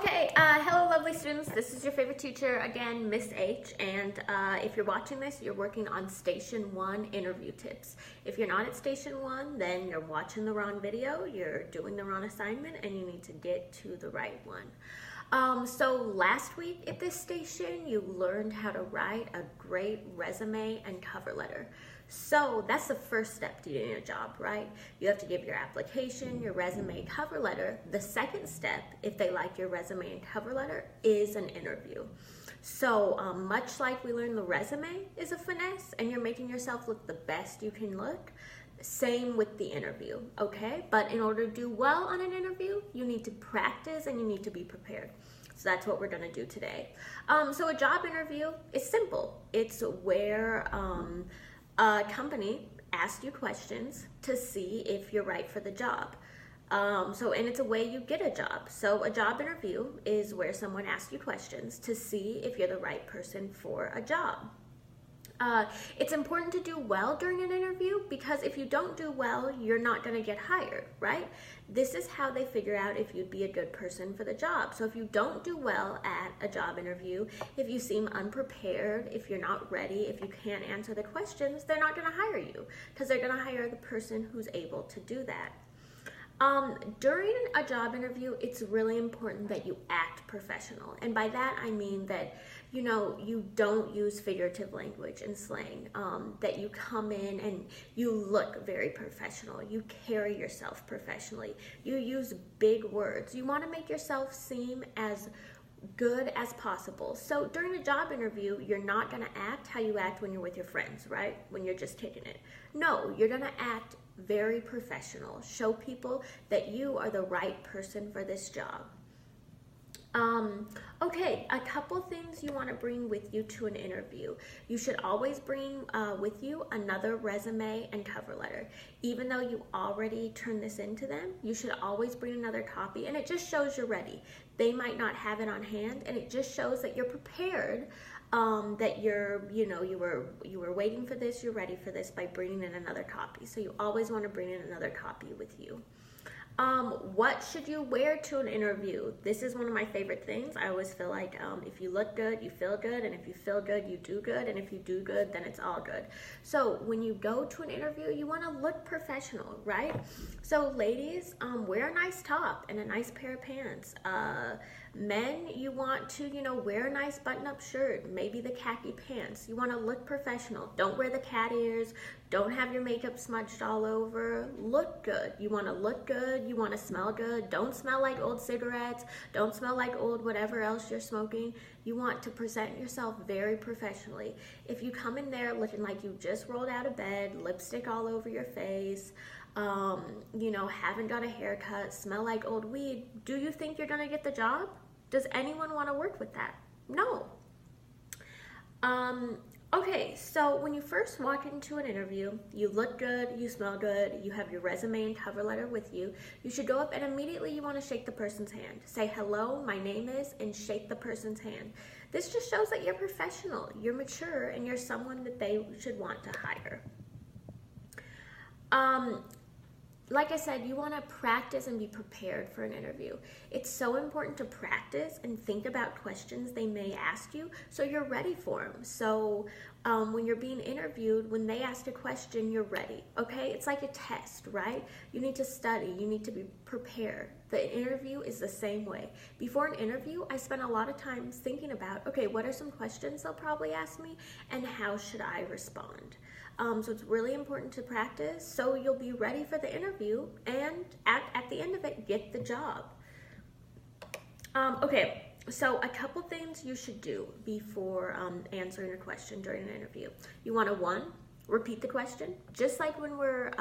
Okay, hello lovely students. This is your favorite teacher again, Miss H, and if you're watching this, you're working on Station 1 interview tips. If you're not at Station 1, then you're watching the wrong video, you're doing the wrong assignment, and you need to get to the right one. So last week at this station, you learned how to write a great resume and cover letter. So that's the first step to getting a job, right? You have to give your application, your resume, cover letter. The second step, if they like your resume and cover letter, is an interview. So much like we learned the resume is a finesse and you're making yourself look the best you can look, same with the interview, okay? But in order to do well on an interview, you need to practice and you need to be prepared. So that's what we're gonna do today. So a job interview is simple. It's where a company asks you questions to see if you're right for the job. And it's a way you get a job. So a job interview is where someone asks you questions to see if you're the right person for a job. It's important to do well during an interview because if you don't do well, you're not going to get hired, right? This is how they figure out if you'd be a good person for the job. So if you don't do well at a job interview, if you seem unprepared, if you're not ready, if you can't answer the questions, they're not going to hire you because they're going to hire the person who's able to do that. During a job interview, it's really important that you act professional. And by that, I mean that, you don't use figurative language and slang, that you come in and you look very professional. You carry yourself professionally. You use big words. You want to make yourself seem as good as possible. So during a job interview, you're not going to act how you act when you're with your friends, right? When you're just kicking it. No, you're going to act very professional. Show people that you are the right person for this job. Okay, a couple things you want to bring with you to an interview. You should always bring with you another resume and cover letter. Even though you already turned this into them, you should always bring another copy, and it just shows you're ready. They might not have it on hand, and it just shows that you're prepared, that you were waiting for this, you're ready for this by bringing in another copy. So you always want to bring in another copy with you. What should you wear to an interview? This is one of my favorite things. I always feel like if you look good, you feel good, and if you feel good, you do good, and if you do good, then it's all good. So when you go to an interview, you want to look professional, right? So ladies, wear a nice top and a nice pair of pants. Men, you want to, wear a nice button-up shirt, maybe the khaki pants. You want to look professional. Don't wear the cat ears. Don't have your makeup smudged all over. Look good. You want to look good. You want to smell good. Don't smell like old cigarettes. Don't smell like old whatever else you're smoking. You want to present yourself very professionally. If you come in there looking like you just rolled out of bed, lipstick all over your face, haven't got a haircut, smell like old weed, do you think you're gonna get the job? Does anyone want to work with that? No. Okay, so when you first walk into an interview, you look good, you smell good, you have your resume and cover letter with you. You should go up and immediately you want to shake the person's hand. Say, hello, my name is, and shake the person's hand. This just shows that you're professional, you're mature, and you're someone that they should want to hire. Like I said, you want to practice and be prepared for an interview. It's so important to practice and think about questions they may ask you so you're ready for them. So when you're being interviewed, when they ask a question, you're ready, okay? It's like a test, right? You need to study. You need to be prepared. The interview is the same way. Before an interview, I spend a lot of time thinking about, okay, what are some questions they'll probably ask me and how should I respond? So it's really important to practice so you'll be ready for the interview and at the end of it, get the job. Okay, so a couple things you should do before answering a question during an interview. You want to, one, repeat the question. Just like when we're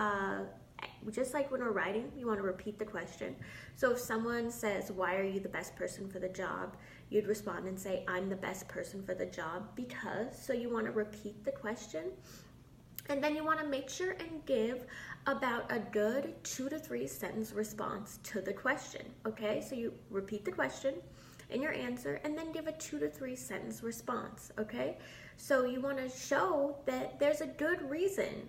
writing, you want to repeat the question. So if someone says, why are you the best person for the job? You'd respond and say, I'm the best person for the job because. So you want to repeat the question. And then you want to make sure and give about a good 2 to 3 sentence response to the question, okay? So you repeat the question and your answer and then give a 2 to 3 sentence response, okay? So you want to show that there's a good reason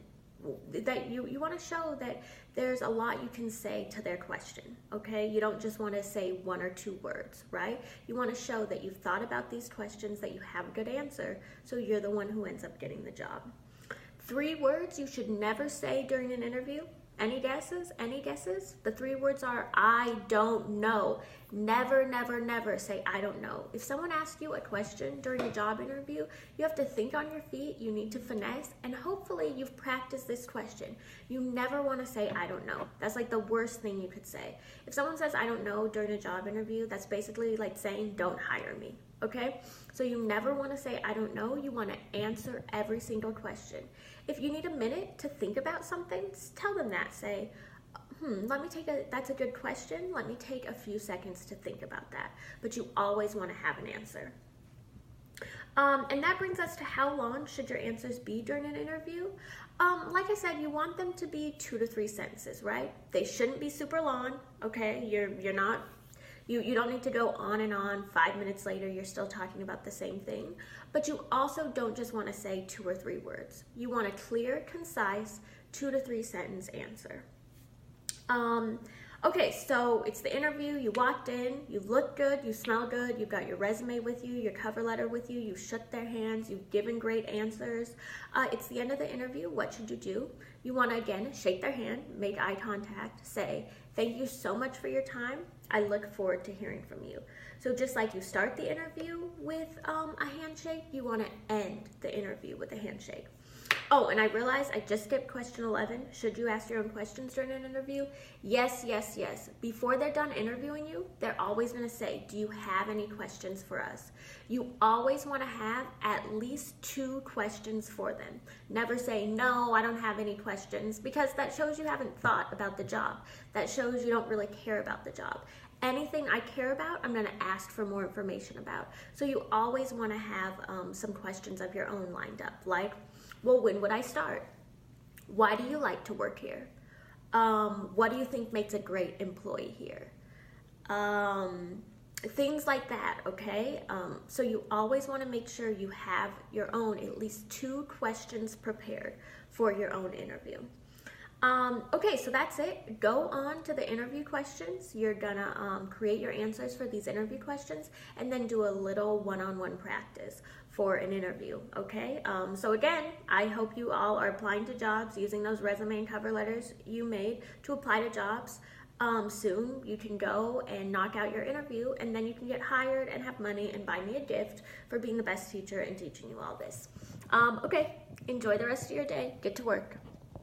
that you want to show that there's a lot you can say to their question, okay? You don't just want to say 1 or 2 words, right? You want to show that you've thought about these questions, that you have a good answer, so you're the one who ends up getting the job. 3 words you should never say during an interview. Any guesses? Any guesses? The 3 words are, I don't know. Never, never, never say, I don't know. If someone asks you a question during a job interview, you have to think on your feet, you need to finesse, and hopefully you've practiced this question. You never want to say, I don't know. That's like the worst thing you could say. If someone says, I don't know during a job interview, that's basically like saying, don't hire me, okay? So you never want to say, I don't know. You want to answer every single question. If you need a minute to think about something, tell them that. Say, that's a good question. Let me take a few seconds to think about that. But you always want to have an answer. And that brings us to how long should your answers be during an interview? Like I said, you want them to be 2 to 3 sentences, right? They shouldn't be super long, okay? You don't need to go on and on. 5 minutes later, you're still talking about the same thing. But you also don't just want to say 2 or 3 words. You want a clear, concise, 2 to 3 sentence answer. Okay, so it's the interview. You walked in, you look good, you smell good, you've got your resume with you, your cover letter with you, you've shook their hands, you've given great answers. It's the end of the interview. What should you do? You want to, again, shake their hand, make eye contact, say, thank you so much for your time. I look forward to hearing from you. So just like you start the interview with a handshake, you want to end the interview with a handshake. Oh, and I realized I just skipped question 11. Should you ask your own questions during an interview? Yes, yes, yes. Before they're done interviewing you, they're always going to say, do you have any questions for us? You always want to have at least 2 questions for them. Never say, no, I don't have any questions, because that shows you haven't thought about the job. That shows you don't really care about the job. Anything I care about, I'm going to ask for more information about. So you always want to have some questions of your own lined up, like, well, when would I start? Why do you like to work here? What do you think makes a great employee here? Things like that, okay? So you always want to make sure you have your own, at least 2 questions prepared for your own interview. Okay, so that's it. Go on to the interview questions. You're gonna create your answers for these interview questions and then do a little one-on-one practice for an interview, okay? So again, I hope you all are applying to jobs using those resume and cover letters you made to apply to jobs. Soon you can go and knock out your interview, and then you can get hired and have money and buy me a gift for being the best teacher and teaching you all this. Okay, enjoy the rest of your day. Get to work.